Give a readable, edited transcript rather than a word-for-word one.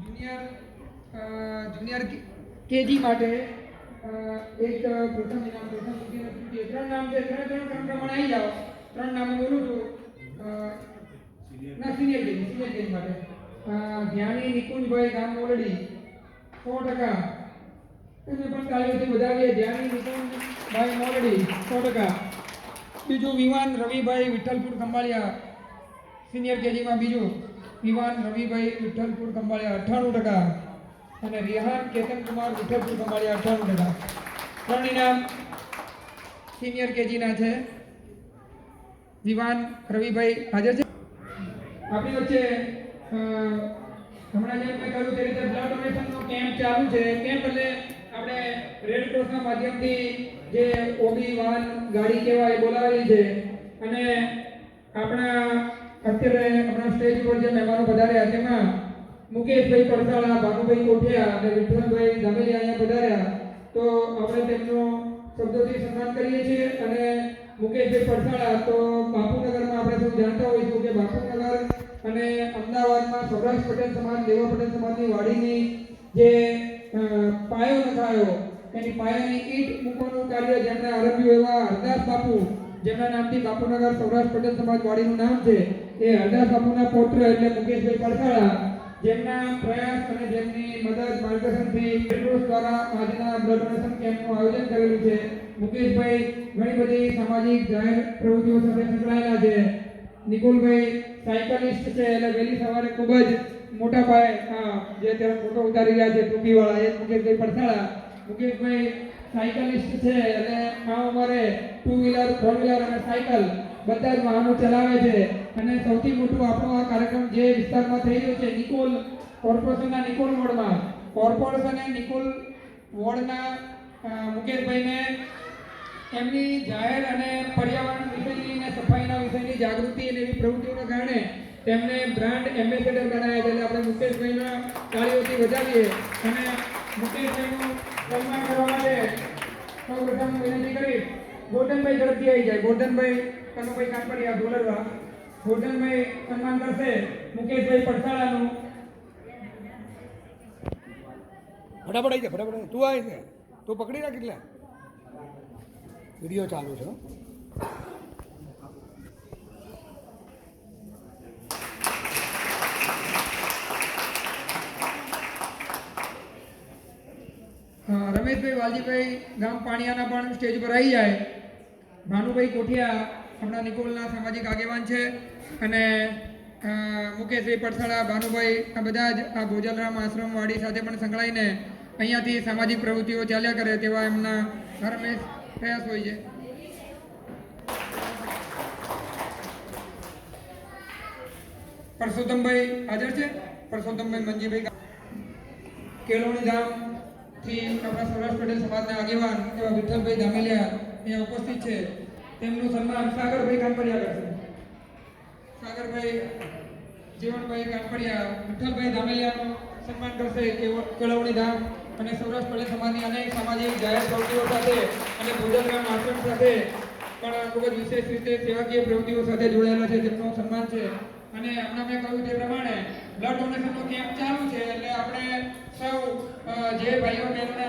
Junior junior KG માટે એક પ્રથમ ઇનામ પ્રથમ દ્વિતીય તૃતીય ત્રણ નામ છે. ત્રણ ક્રમ પ્રમાણે આવી જાઓ. ત્રણ નામ બોલું છું. ના સિનિયર કેજી માટે જ્ઞાની નિકુંજભાઈ ગામ મોરડી 100%. એને પણ તાળીઓથી વધાવીએ. જ્ઞાની નિકુંજભાઈ મોરડી 100%. બીજું વિવાન રવિભાઈ વિઠ્ઠલપુર ખંભાળિયા સિનિયર કેજીમાં. બીજું વિવાન રવિભાઈ વિઠ્ઠલપુર ખંભાળિયા 98%. અને રિહાન કેતનકુમાર વિઠ્ઠલપુર ખંભાળિયા 98%. ત્રણ ઇનામ સિનિયર કેજીના છે. વિવાન રવિભાઈ હાજર છે આપણી વચ્ચે. હમણાં જેમ મેં કહ્યું તે રીતે બ્લડ ડોનેશનનો કેમ્પ ચાલુ છે. કેમ્પ એટલે આપણે રેડ ક્રોસના માધ્યમથી જે ઓબી વાન ગાડી કહેવાય બોલાવેલી છે. અને અત્યારે આપણા સ્ટેજ પર જે મહેમાનો પધાર્યા તેમાં મુકેશભાઈ પરસાળા, ભાનુભાઈ કોઠિયા અને વિઠ્ઠલભાઈ ધામેલિયા અહીંયા પધાર્યા. તો આપણે તેમનું શબ્દોથી સન્માન કરીએ છીએ. અને મુકેશભાઈ પરસાળા તો બાપુનગરમાં આપણે સૌ જાણતા હોઈશું કે બાપુનગર અને અમદાવાદમાં સૌરાષ્ટ્ર પટેલ સમાજ, દેવા પટેલ સમાજની વાડીની જે પાયો નખાયો એની પાયાની ઈંટ મૂકવાનું કાર્ય જેમણે આરંભ્યું એવા હરદાસ બાપુ, જેમના નામથી બાપુનગર સૌરાષ્ટ્ર પટેલ સમાજ વાડીનું નામ છે, એ હરદાસ બાપુના પૌત્ર એટલે મુકેશભાઈ પરસાળા, જેમના પ્રયાસ અને જેમની મદદ માર્ગદર્શનથી રેડક્રોસ દ્વારા આજના બ્લડ ડોનેશન કેમ્પનું આયોજન કરેલું છે. મુકેશભાઈ ઘણી બધી સામાજિક જાહેર પ્રવૃત્તિઓ સાથે સંકળાયેલા છે. નિકુલભાઈ સાયકલિસ્ટ છે એટલે વહેલી સવારે ખૂબ જ મોટા પાયે જે અત્યારે ફોટો ઉતારી રહ્યા છે ટોપીવાળા, એ મુકેશભાઈ પરસાળા. મુકેશભાઈ સાયકલિસ્ટ છે એટલે આ ઉંમરે 2 વ્હીલર, 4 વ્હીલર અને સાયકલ બધા જ વાહનો ચલાવે છે. અને સૌથી મોટું આપણો આ કાર્યક્રમ જે વિસ્તારમાં થઈ રહ્યો છે નિકોલ કોર્પોરેશનના નિકોલ વોર્ડમાં, કોર્પોરેશને નિકોલ વોર્ડના મુકેશભાઈને એમની જાહેર અને પર્યાવરણ વિષયની અને સફાઈના વિષયની જાગૃતિ અને એવી પ્રવૃત્તિઓના કારણે તેમને બ્રાન્ડ એમ્બેસેડર બનાવ્યા છે. એટલે આપણે મુકેશભાઈના તાળીઓથી વધાવીએ. અને મુકેશભાઈનું સન્માન કરવા માટે સૌપ્રથમ વિનંતી કરી ગોરધનભાઈ ઝડપથી આવી જાય. ગોરધનભાઈ કનુભાઈ કાનપડિયા બોલરવા. ગોરધનભાઈ સન્માન કરશે મુકેશભાઈ પરસાળાનું. ફટાફટ આવી જાય, ફટાફટ તું આવી છે, તું પકડી રાખ. એટલે વિડીયો ચાલુ છે. રમેશભાઈ વાલજીભાઈ ગામ પાણીયાના પણ સ્ટેજ પર આવી જાય. ભાનુભાઈ કોઠિયા આપણા નિકોલના સામાજિક આગેવાન છે. અને મુકેશભાઈ પરસાળા, ભાનુભાઈ આ બધા જ આ ભોજલરામ આશ્રમવાડી સાથે પણ સંકળાઈને અહીંયાથી સામાજિક પ્રવૃત્તિઓ ચાલ્યા કરે તેવા એમના હરમેશ પ્રયાસ હોય છે. પરસોત્તમભાઈ હાજર છે. પરસોત્તમભાઈ મંજીભાઈ કેળવણી ધામથી આપણા સૌરાષ્ટ્ર પટેલ સમાજના આગેવાન એવા વિઠ્ઠલભાઈ ધામેલિયા અહીંયા ઉપસ્થિત છે. તેમનું સન્માન સાગરભાઈ કાનપડિયા કરશે. સાગરભાઈ જીવનભાઈ કાનપડિયા વિઠ્ઠલભાઈ ધામેલિયાનું સન્માન કરશે. કેળવણી ધામ અને સૌરાષ્ટ્ર પટેલ સમાજની અનેક સામાજિક જાહેર પ્રવૃત્તિઓ સાથે અને ભોજનરામ આશ્રમ સાથે પણ ખૂબ જ વિશેષ રીતે સેવાકીય પ્રવૃત્તિઓ સાથે જોડાયેલા છે. તેમનું સન્માન છે. અને હમણાં મેં કહ્યું તે પ્રમાણે બ્લડ ડોનેશનનો કેમ્પ ચાલુ છે એટલે આપણે સૌ જે ભાઈઓ બહેનોને